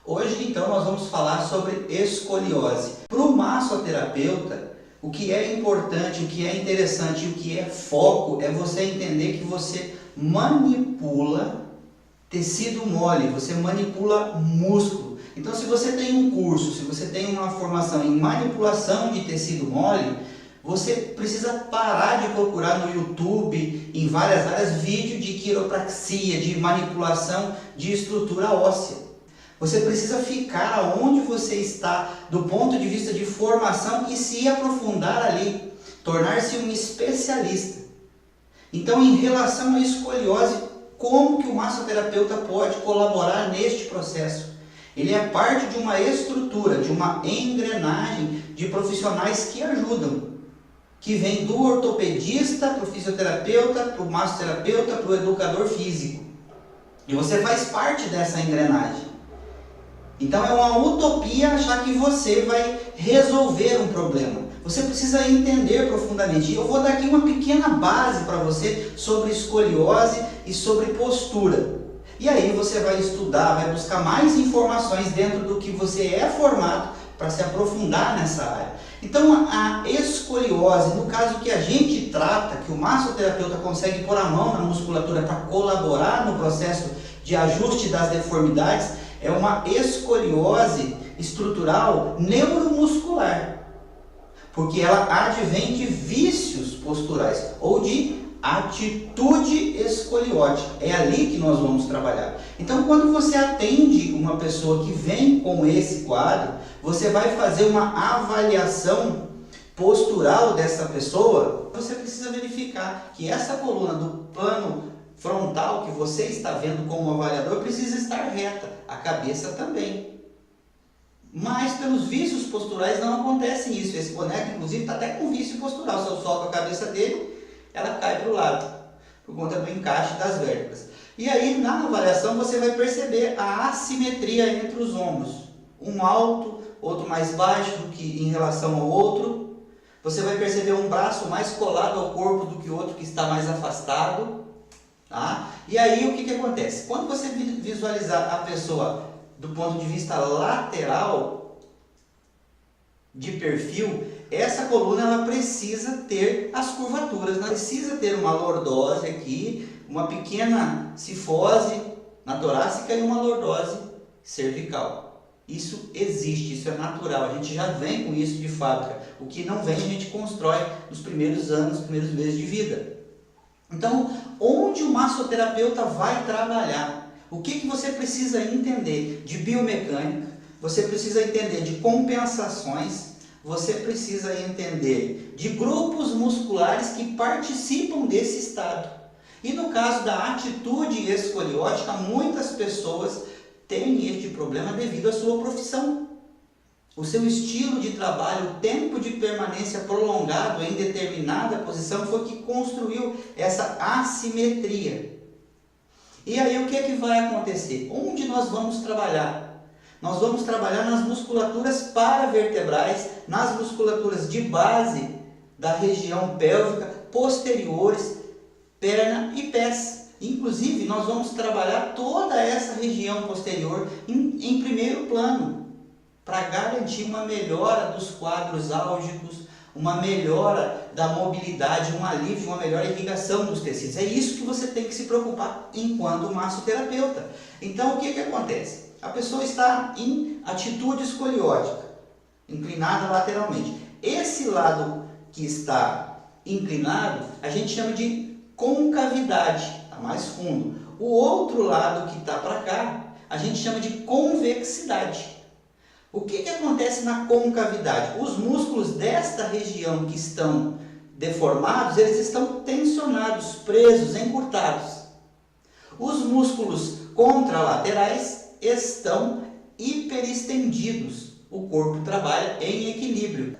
Hoje, então, nós vamos falar sobre escoliose. Para o massoterapeuta, o que é importante, o que é interessante e o que é foco é você entender que você manipula tecido mole, você manipula músculo. Então, se você tem um curso, se você tem uma formação em manipulação de tecido mole, você precisa parar de procurar no YouTube, em várias áreas, vídeo de quiropraxia, de manipulação de estrutura óssea. Você precisa ficar onde você está do ponto de vista de formação e se aprofundar ali, tornar-se um especialista. Então, em relação à escoliose, como que o massoterapeuta pode colaborar neste processo? Ele é parte de uma estrutura, de uma engrenagem de profissionais que ajudam, que vem do ortopedista para o fisioterapeuta, para o massoterapeuta, para o educador físico. E você faz parte dessa engrenagem. Então é uma utopia achar que você vai resolver um problema. Você precisa entender profundamente. E eu vou dar aqui uma pequena base para você sobre escoliose e sobre postura. E aí você vai estudar, vai buscar mais informações dentro do que você é formado para se aprofundar nessa área. Então a escoliose, no caso que a gente trata, que o massoterapeuta consegue pôr a mão na musculatura para colaborar no processo de ajuste das deformidades, é uma escoliose estrutural neuromuscular, porque ela advém de vícios posturais ou de atitude escoliótica. É ali que nós vamos trabalhar. Então, quando você atende uma pessoa que vem com esse quadro, você vai fazer uma avaliação postural dessa pessoa. Você precisa verificar que essa coluna do plano frontal que você está vendo como avaliador precisa estar reta, a cabeça também. Mas pelos vícios posturais não acontece isso. Esse boneco, inclusive, está até com vício postural. Se eu solto a cabeça dele, ela cai para o lado, por conta do encaixe das vértebras. E aí, na avaliação, você vai perceber a assimetria entre os ombros. Um alto, outro mais baixo do que em relação ao outro. Você vai perceber um braço mais colado ao corpo do que o outro que está mais afastado. Tá? E aí, o que acontece? Quando você visualizar a pessoa do ponto de vista lateral, de perfil, essa coluna ela precisa ter as curvaturas, ela precisa ter uma lordose aqui, uma pequena cifose na torácica e uma lordose cervical. Isso existe, isso é natural, a gente já vem com isso de fábrica. O que não vem a gente constrói nos primeiros anos, nos primeiros meses de vida. Então, onde o massoterapeuta vai trabalhar? O que você precisa entender de biomecânica? Você precisa entender de compensações, você precisa entender de grupos musculares que participam desse estado. E no caso da atitude escoliótica, muitas pessoas têm este problema devido à sua profissão. O seu estilo de trabalho, o tempo de permanência prolongado em determinada posição foi que construiu essa assimetria. E aí o que é que vai acontecer? Onde nós vamos trabalhar? Nós vamos trabalhar nas musculaturas paravertebrais, nas musculaturas de base da região pélvica, posteriores, perna e pés. Inclusive, nós vamos trabalhar toda essa região posterior em primeiro plano, para garantir uma melhora dos quadros álgicos, uma melhora da mobilidade, um alívio, uma melhor irrigação dos tecidos. É isso que você tem que se preocupar enquanto massoterapeuta. Então, o que acontece? A pessoa está em atitude escoliótica, inclinada lateralmente. Esse lado que está inclinado, a gente chama de concavidade, está mais fundo. O outro lado que está para cá, a gente chama de convexidade. O que acontece na concavidade? Os músculos desta região que estão deformados, eles estão tensionados, presos, encurtados. Os músculos contralaterais estão hiperestendidos. O corpo trabalha em equilíbrio.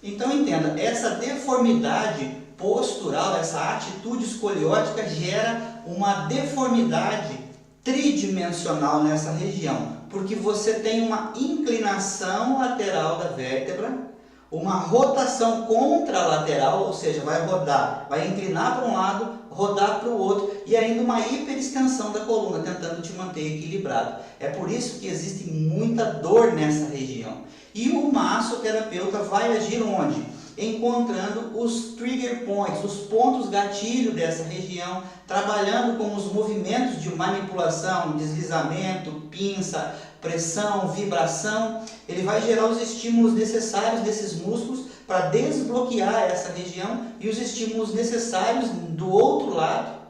Então entenda, essa deformidade postural, essa atitude escoliótica gera uma deformidade tridimensional nessa região, porque você tem uma inclinação lateral da vértebra, uma rotação contralateral, ou seja, vai rodar, vai inclinar para um lado, rodar para o outro, e ainda uma hiperextensão da coluna, tentando te manter equilibrado. É por isso que existe muita dor nessa região. E o massoterapeuta vai agir onde? Encontrando os trigger points, os pontos gatilho dessa região, trabalhando com os movimentos de manipulação, deslizamento, pinça, pressão, vibração. Ele vai gerar os estímulos necessários desses músculos para desbloquear essa região e os estímulos necessários do outro lado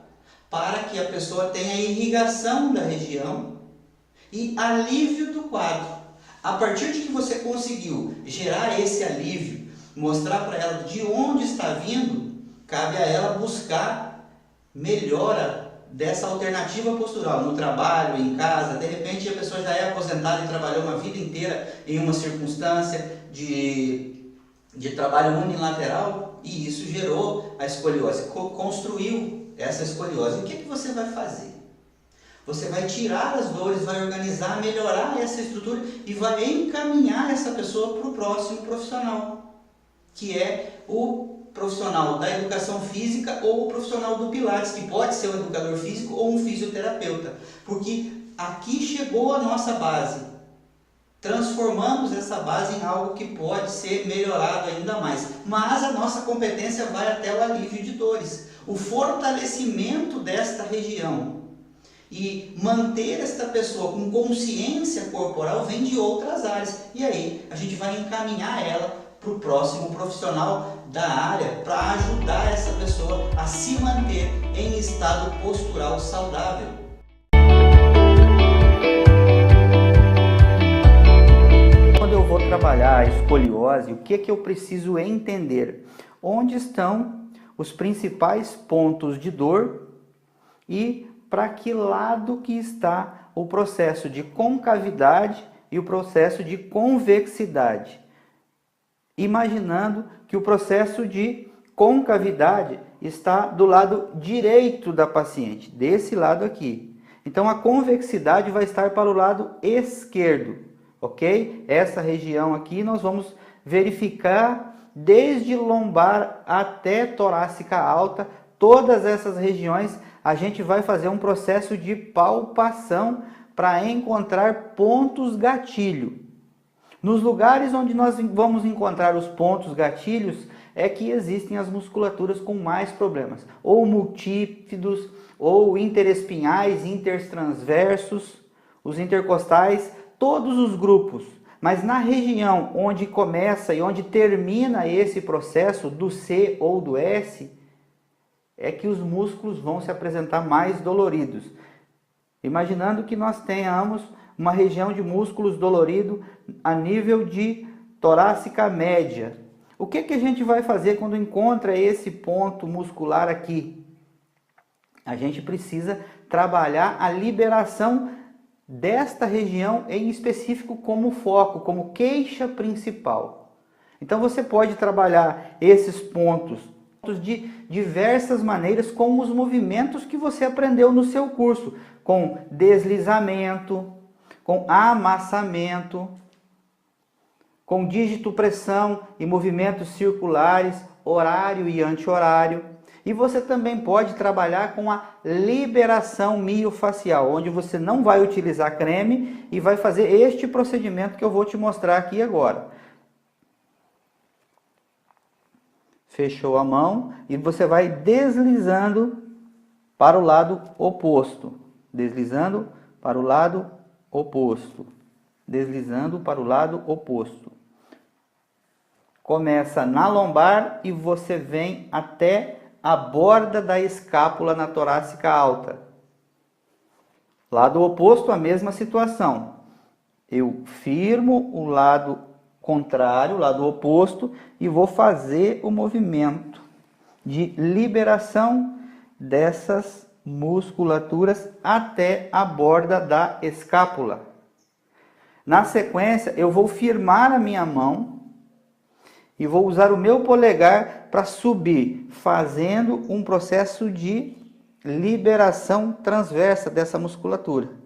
para que a pessoa tenha irrigação da região e alívio do quadro. A partir de que você conseguiu gerar esse alívio, mostrar para ela de onde está vindo, cabe a ela buscar melhora dessa alternativa postural, no trabalho, em casa. De repente a pessoa já é aposentada e trabalhou uma vida inteira em uma circunstância de trabalho unilateral e isso gerou a escoliose, construiu essa escoliose. O que você vai fazer? Você vai tirar as dores, vai organizar, melhorar essa estrutura e vai encaminhar essa pessoa para o próximo profissional, que é o profissional da educação física ou o profissional do Pilates, que pode ser um educador físico ou um fisioterapeuta, porque aqui chegou a nossa base. Transformamos essa base em algo que pode ser melhorado ainda mais, mas a nossa competência vai até o alívio de dores, o fortalecimento desta região. E manter esta pessoa com consciência corporal vem de outras áreas. E aí a gente vai encaminhar ela para o próximo profissional da área para ajudar essa pessoa a se manter em estado postural saudável. Quando eu vou trabalhar a escoliose, o que eu preciso entender? Onde estão os principais pontos de dor e para que lado que está o processo de concavidade e o processo de convexidade. Imaginando que o processo de concavidade está do lado direito da paciente, desse lado aqui. Então a convexidade vai estar para o lado esquerdo, ok? Essa região aqui nós vamos verificar desde lombar até torácica alta, todas essas regiões a gente vai fazer um processo de palpação para encontrar pontos gatilho. Nos lugares onde nós vamos encontrar os pontos gatilhos é que existem as musculaturas com mais problemas, ou multífidos, ou interespinhais, intertransversos, os intercostais, todos os grupos. Mas na região onde começa e onde termina esse processo do C ou do S, é que os músculos vão se apresentar mais doloridos. Imaginando que nós tenhamos uma região de músculos dolorido a nível de torácica média. O que a gente vai fazer quando encontra esse ponto muscular aqui? A gente precisa trabalhar a liberação desta região em específico como foco, como queixa principal. Então você pode trabalhar esses pontos de diversas maneiras com os movimentos que você aprendeu no seu curso, com deslizamento, com amassamento, com dígito-pressão e movimentos circulares, horário e anti-horário. E você também pode trabalhar com a liberação miofacial, onde você não vai utilizar creme e vai fazer este procedimento que eu vou te mostrar aqui agora. Fechou a mão e você vai deslizando para o lado oposto. Deslizando para o lado oposto. Deslizando para o lado oposto. Começa na lombar e você vem até a borda da escápula na torácica alta. Lado oposto, a mesma situação. Eu firmo o lado contrário, lado oposto, e vou fazer o movimento de liberação dessas musculaturas até a borda da escápula. Na sequência, eu vou firmar a minha mão e vou usar o meu polegar para subir, fazendo um processo de liberação transversa dessa musculatura.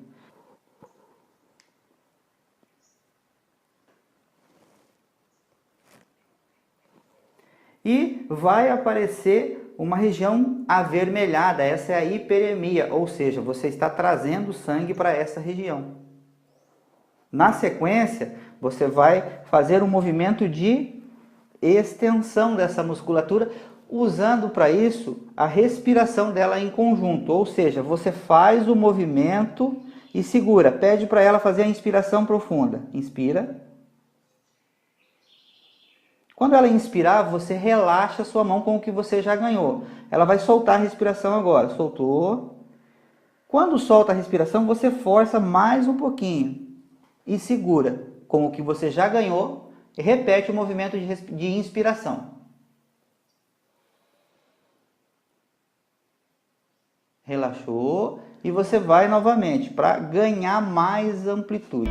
e vai aparecer uma região avermelhada. Essa é a hiperemia, ou seja, você está trazendo sangue para essa região. Na sequência, você vai fazer um movimento de extensão dessa musculatura, usando para isso a respiração dela em conjunto, ou seja, você faz o movimento e segura, pede para ela fazer a inspiração profunda. Inspira. Quando ela inspirar, você relaxa a sua mão com o que você já ganhou. Ela vai soltar a respiração agora. Soltou. Quando solta a respiração, você força mais um pouquinho e segura com o que você já ganhou e repete o movimento de inspiração. Relaxou e você vai novamente para ganhar mais amplitude.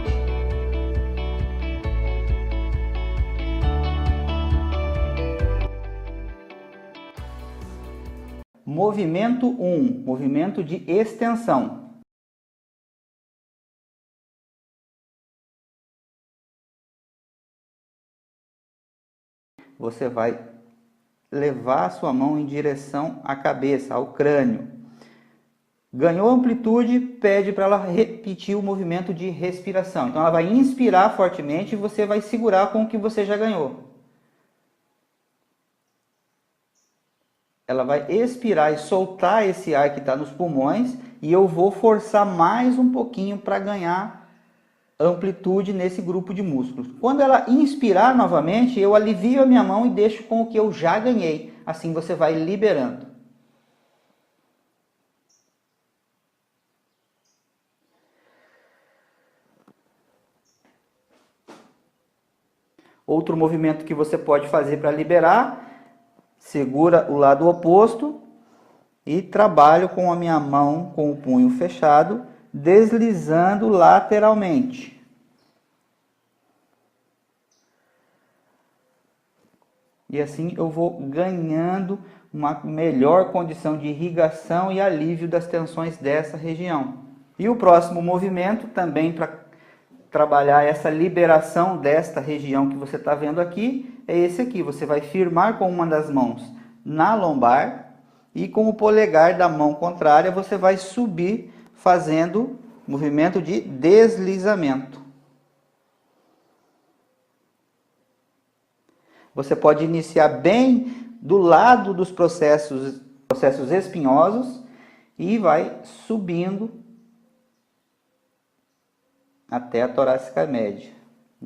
Movimento 1, movimento de extensão. Você vai levar a sua mão em direção à cabeça, ao crânio. Ganhou amplitude, pede para ela repetir o movimento de respiração. Então ela vai inspirar fortemente e você vai segurar com o que você já ganhou. Ela vai expirar e soltar esse ar que está nos pulmões e eu vou forçar mais um pouquinho para ganhar amplitude nesse grupo de músculos. Quando ela inspirar novamente, eu alivio a minha mão e deixo com o que eu já ganhei. Assim você vai liberando. Outro movimento que você pode fazer para liberar, segura o lado oposto e trabalho com a minha mão com o punho fechado, deslizando lateralmente. E assim eu vou ganhando uma melhor condição de irrigação e alívio das tensões dessa região. E o próximo movimento, também para trabalhar essa liberação desta região que você está vendo aqui, é esse aqui. Você vai firmar com uma das mãos na lombar e com o polegar da mão contrária você vai subir fazendo movimento de deslizamento. Você pode iniciar bem do lado dos processos espinhosos e vai subindo até a torácica média.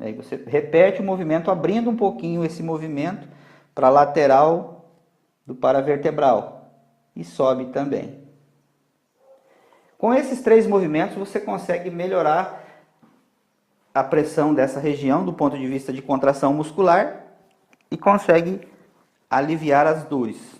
Aí você repete o movimento, abrindo um pouquinho esse movimento para a lateral do paravertebral e sobe também. Com esses 3 movimentos você consegue melhorar a pressão dessa região do ponto de vista de contração muscular e consegue aliviar as dores.